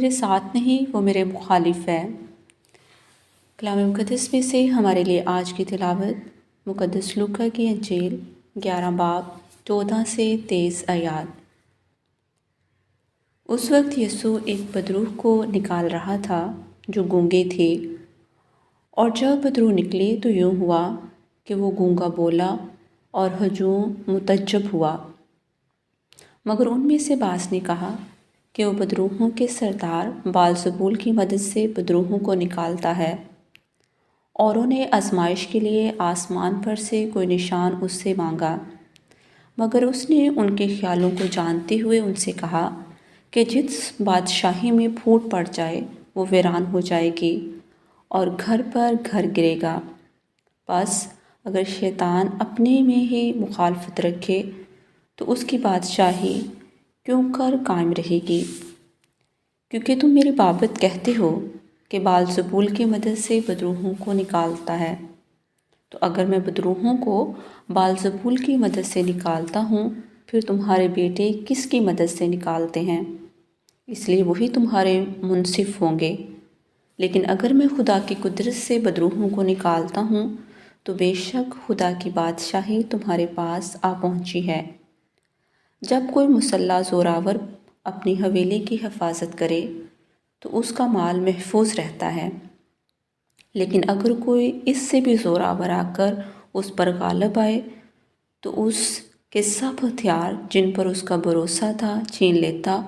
میرے ساتھ نہیں وہ میرے مخالف ہے۔ کلام مقدس میں سے ہمارے لیے آج کی تلاوت مقدس لوکا کی انجیل 11 باب 14 سے 23 آیات۔ اس وقت یسوع ایک بدروح کو نکال رہا تھا جو گونگے تھے، اور جب بدروح نکلے تو یوں ہوا کہ وہ گونگا بولا اور ہجوم متعجب ہوا۔ مگر ان میں سے بعض نے کہا کہ وہ بدروحوں کے سردار بال-زبول کی مدد سے بدروحوں کو نکالتا ہے۔ اوروں نے آزمائش کے لیے آسمان پر سے کوئی نشان اس سے مانگا، مگر اس نے ان کے خیالوں کو جانتے ہوئے ان سے کہا کہ جس بادشاہی میں پھوٹ پڑ جائے وہ ویران ہو جائے گی اور گھر پر گھر گرے گا۔ بس اگر شیطان اپنے میں ہی مخالفت رکھے تو اس کی بادشاہی کیوں کر قائم رہے گی؟ کیونکہ تم میری بابت کہتے ہو کہ بال-زبول کی مدد سے بدروحوں کو نکالتا ہے، تو اگر میں بدروحوں کو بال-زبول کی مدد سے نکالتا ہوں، پھر تمہارے بیٹے کس کی مدد سے نکالتے ہیں؟ اس لیے وہی تمہارے منصف ہوں گے۔ لیکن اگر میں خدا کی قدرت سے بدروحوں کو نکالتا ہوں تو بے شک خدا کی بادشاہی تمہارے پاس آ پہنچی ہے۔ جب کوئی مسلح زوراور اپنی حویلی کی حفاظت کرے تو اس کا مال محفوظ رہتا ہے، لیکن اگر کوئی اس سے بھی زوراور آ کر اس پر غالب آئے تو اس کے سب ہتھیار جن پر اس کا بھروسہ تھا چھین لیتا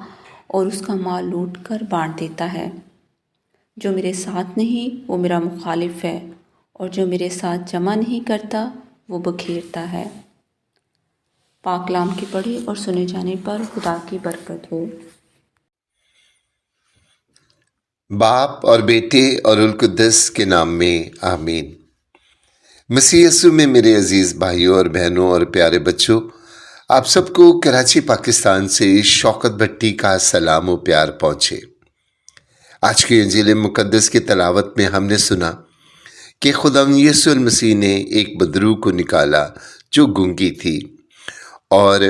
اور اس کا مال لوٹ کر بانٹ دیتا ہے۔ جو میرے ساتھ نہیں وہ میرا مخالف ہے، اور جو میرے ساتھ جمع نہیں کرتا وہ بکھیرتا ہے۔ پاک کلام کی پڑھے اور سنے جانے پر خدا کی برکت ہو۔ باپ اور بیٹے اور القدس کے نام میں آمین۔ مسیح یسوع میں میرے عزیز بھائیوں اور بہنوں اور پیارے بچوں، آپ سب کو کراچی پاکستان سے شوکت بھٹی کا سلام و پیار پہنچے۔ آج کی انجیل مقدس کی تلاوت میں ہم نے سنا کہ خداوند یسوع المسیح نے ایک بدروح کو نکالا جو گونگی تھی، اور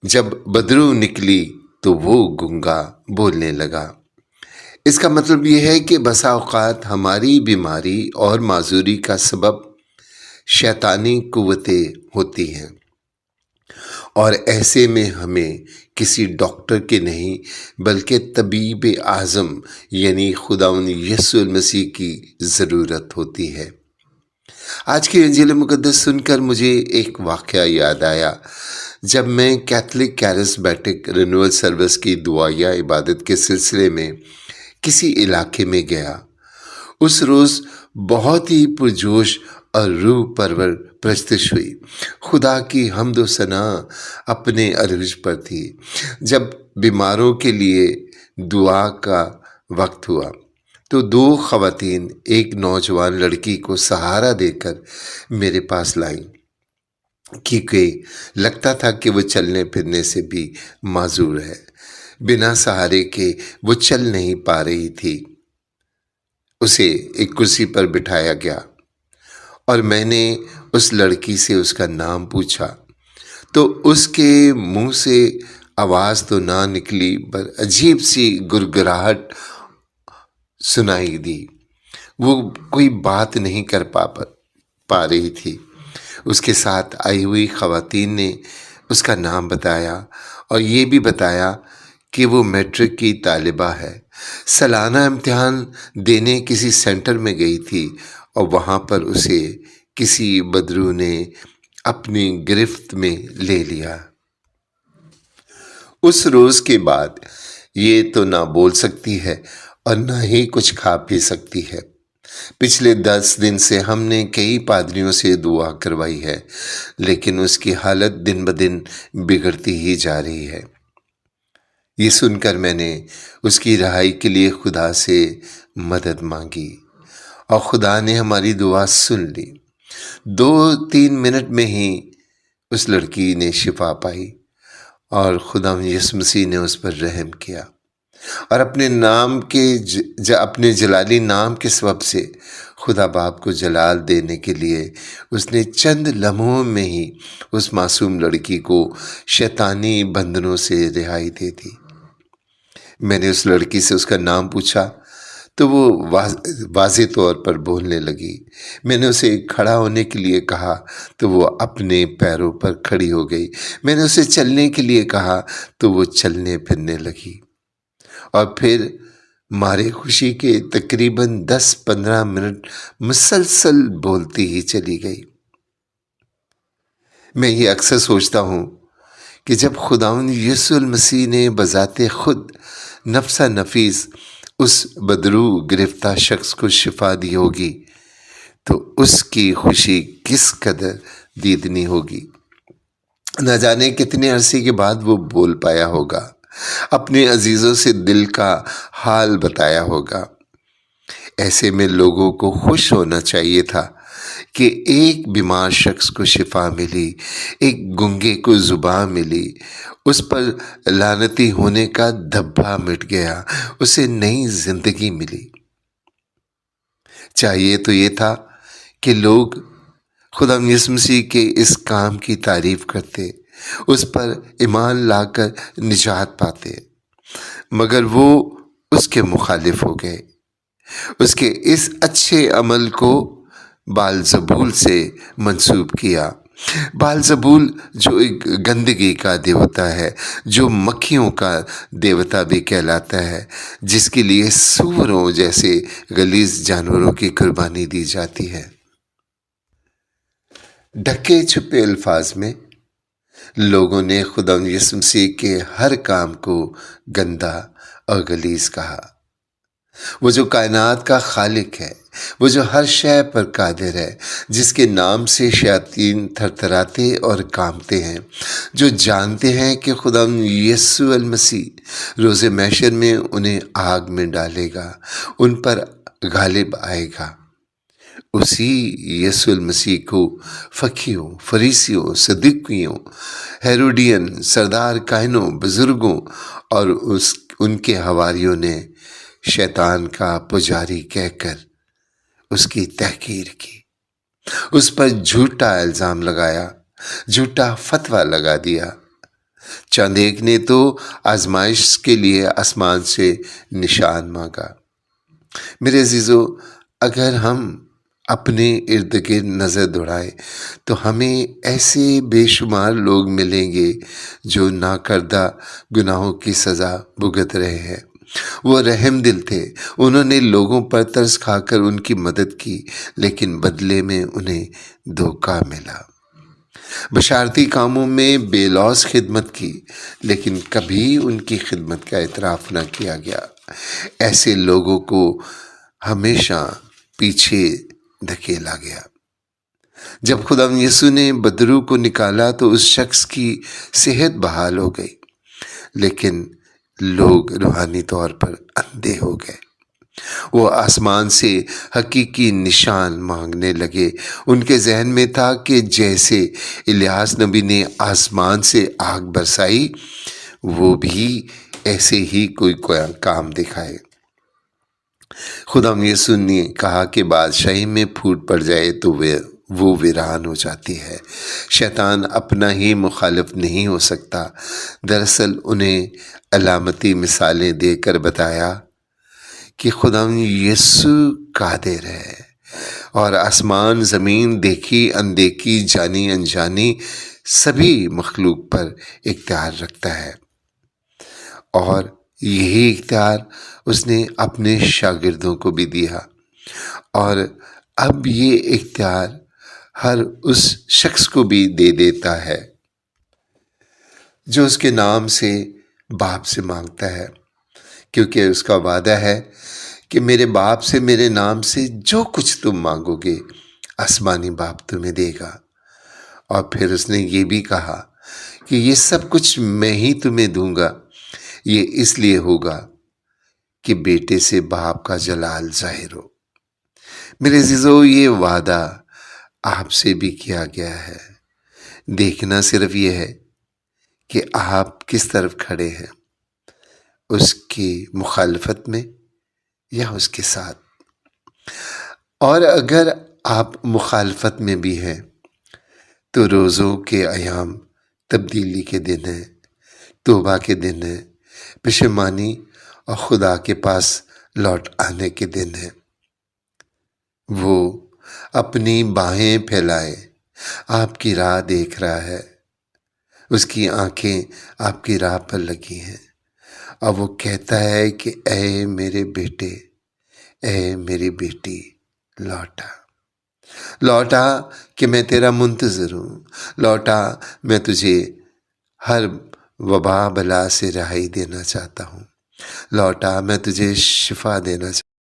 جب بدروح نکلی تو وہ گونگا بولنے لگا۔ اس کا مطلب یہ ہے کہ بسا اوقات ہماری بیماری اور معذوری کا سبب شیطانی قوتیں ہوتی ہیں، اور ایسے میں ہمیں کسی ڈاکٹر کے نہیں بلکہ طبیب اعظم یعنی خداوند یسوع المسیح کی ضرورت ہوتی ہے۔ آج کی انجیل مقدس سن کر مجھے ایک واقعہ یاد آیا۔ جب میں کیتھولک کیرسمیٹک رینیول سروس کی دعائیہ عبادت کے سلسلے میں کسی علاقے میں گیا، اس روز بہت ہی پرجوش اور روح پرور پرستش ہوئی۔ خدا کی حمد و ثنا اپنے عروج پر تھی۔ جب بیماروں کے لیے دعا کا وقت ہوا تو دو خواتین ایک نوجوان لڑکی کو سہارا دے کر میرے پاس لائیں، کیونکہ لگتا تھا کہ وہ چلنے پھرنے سے بھی معذور ہے۔ بنا سہارے کے وہ چل نہیں پا رہی تھی۔ اسے ایک کرسی پر بٹھایا گیا، اور میں نے اس لڑکی سے اس کا نام پوچھا تو اس کے منہ سے آواز تو نہ نکلی، پر عجیب سی گڑگڑاہٹ سنائی دی۔ وہ کوئی بات نہیں کر پا رہی تھی۔ اس کے ساتھ آئی ہوئی خواتین نے اس کا نام بتایا اور یہ بھی بتایا کہ وہ میٹرک کی طالبہ ہے، سالانہ امتحان دینے کسی سینٹر میں گئی تھی، اور وہاں پر اسے کسی بدروح نے اپنی گرفت میں لے لیا۔ اس روز کے بعد یہ تو نہ بول سکتی ہے اور نہ ہی کچھ کھا پی سکتی ہے۔ پچھلے 10 دن سے ہم نے کئی پادریوں سے دعا کروائی ہے، لیکن اس کی حالت دن بدن بگڑتی ہی جا رہی ہے۔ یہ سن کر میں نے اس کی رہائی کے لیے خدا سے مدد مانگی، اور خدا نے ہماری دعا سن لی۔ 2-3 منٹ میں ہی اس لڑکی نے شفا پائی، اور خدا یسوع مسیح نے اس پر رحم کیا، اور اپنے جلالی نام کے سبب سے خدا باپ کو جلال دینے کے لیے اس نے چند لمحوں میں ہی اس معصوم لڑکی کو شیطانی بندھنوں سے رہائی دے دی۔ میں نے اس لڑکی سے اس کا نام پوچھا تو وہ واضح طور پر بولنے لگی۔ میں نے اسے کھڑا ہونے کے لیے کہا تو وہ اپنے پیروں پر کھڑی ہو گئی۔ میں نے اسے چلنے کے لیے کہا تو وہ چلنے پھرنے لگی، اور پھر مارے خوشی کے تقریباً 10-15 منٹ مسلسل بولتی ہی چلی گئی۔ میں یہ اکثر سوچتا ہوں کہ جب خداوند یسوع المسیح نے بذات خود نفسہ نفیس اس بدرو گرفتہ شخص کو شفا دی ہوگی تو اس کی خوشی کس قدر دیدنی ہوگی۔ نہ جانے کتنے عرصے کے بعد وہ بول پایا ہوگا، اپنے عزیزوں سے دل کا حال بتایا ہوگا۔ ایسے میں لوگوں کو خوش ہونا چاہیے تھا کہ ایک بیمار شخص کو شفا ملی، ایک گنگے کو زبان ملی، اس پر لعنتی ہونے کا دھبا مٹ گیا، اسے نئی زندگی ملی۔ چاہیے تو یہ تھا کہ لوگ خدا یسوع مسیح کے اس کام کی تعریف کرتے، اس پر ایمان لا کر نجات پاتے، مگر وہ اس کے مخالف ہو گئے۔ اس کے اس اچھے عمل کو بال-زبول سے منسوب کیا۔ بال-زبول جو ایک گندگی کا دیوتا ہے، جو مکھیوں کا دیوتا بھی کہلاتا ہے، جس کے لیے سوروں جیسے غلیظ جانوروں کی قربانی دی جاتی ہے۔ ڈھکے چھپے الفاظ میں لوگوں نے خدا یسوع مسیح کے ہر کام کو گندا اور غلیظ کہا۔ وہ جو کائنات کا خالق ہے، وہ جو ہر شے پر قادر ہے، جس کے نام سے شیاطین تھرتھراتے اور کانپتے ہیں، جو جانتے ہیں کہ خدا یسوع المسیح روز محشر میں انہیں آگ میں ڈالے گا، ان پر غالب آئے گا، اسی یسوع المسیح کو فقیہوں، فریسیوں، صدوقیوں، ہیروڈین، سردار کاہنوں، بزرگوں اور ان کے حواریوں نے شیطان کا پجاری کہہ کر اس کی تحقیر کی، اس پر جھوٹا الزام لگایا، جھوٹا فتویٰ لگا دیا۔ چند ایک نے تو آزمائش کے لیے آسمان سے نشان مانگا۔ میرے عزیزو، اگر ہم اپنے ارد گرد نظر دوڑائیں تو ہمیں ایسے بے شمار لوگ ملیں گے جو ناکردہ گناہوں کی سزا بھگت رہے ہیں۔ وہ رحم دل تھے، انہوں نے لوگوں پر ترس کھا کر ان کی مدد کی، لیکن بدلے میں انہیں دھوکہ ملا۔ بشارتی کاموں میں بے لوث خدمت کی، لیکن کبھی ان کی خدمت کا اعتراف نہ کیا گیا۔ ایسے لوگوں کو ہمیشہ پیچھے دھکیلا گیا۔ جب خدا یسوع نے بدرو کو نکالا تو اس شخص کی صحت بحال ہو گئی، لیکن لوگ روحانی طور پر اندھے ہو گئے۔ وہ آسمان سے حقیقی نشان مانگنے لگے۔ ان کے ذہن میں تھا کہ جیسے الیاس نبی نے آسمان سے آگ برسائی، وہ بھی ایسے ہی کوئی کام دکھائے۔ خدا یسوع نے کہا کہ بادشاہی میں پھوٹ پڑ جائے تو وہ ویران ہو جاتی ہے۔ شیطان اپنا ہی مخالف نہیں ہو سکتا۔ دراصل انہیں علامتی مثالیں دے کر بتایا کہ خدا یسوع قادر ہے اور آسمان زمین، دیکھی اندیکھی، جانی انجانی سبھی مخلوق پر اختیار رکھتا ہے، اور یہی اختیار اس نے اپنے شاگردوں کو بھی دیا، اور اب یہ اختیار ہر اس شخص کو بھی دے دیتا ہے جو اس کے نام سے باپ سے مانگتا ہے، کیونکہ اس کا وعدہ ہے کہ میرے باپ سے میرے نام سے جو کچھ تم مانگو گے آسمانی باپ تمہیں دے گا۔ اور پھر اس نے یہ بھی کہا کہ یہ سب کچھ میں ہی تمہیں دوں گا، یہ اس لیے ہوگا کہ بیٹے سے باپ کا جلال ظاہر ہو۔ میرے عزیزو، یہ وعدہ آپ سے بھی کیا گیا ہے۔ دیکھنا صرف یہ ہے کہ آپ کس طرف کھڑے ہیں، اس کی مخالفت میں یا اس کے ساتھ۔ اور اگر آپ مخالفت میں بھی ہیں تو روزوں کے ایام تبدیلی کے دن ہیں، توبہ کے دن ہیں، پشیمانی اور خدا کے پاس لوٹ آنے کے دن ہے۔ وہ اپنی باہیں پھیلائے آپ کی راہ دیکھ رہا ہے، اس کی آنکھیں آپ کی راہ پر لگی ہیں، اور وہ کہتا ہے کہ اے میرے بیٹے، اے میری بیٹی، لوٹا لوٹا کہ میں تیرا منتظر ہوں، لوٹا میں تجھے ہر وبا بلا سے رہائی دینا چاہتا ہوں، لوٹا میں تجھے شفا دینا چاہتا ہوں۔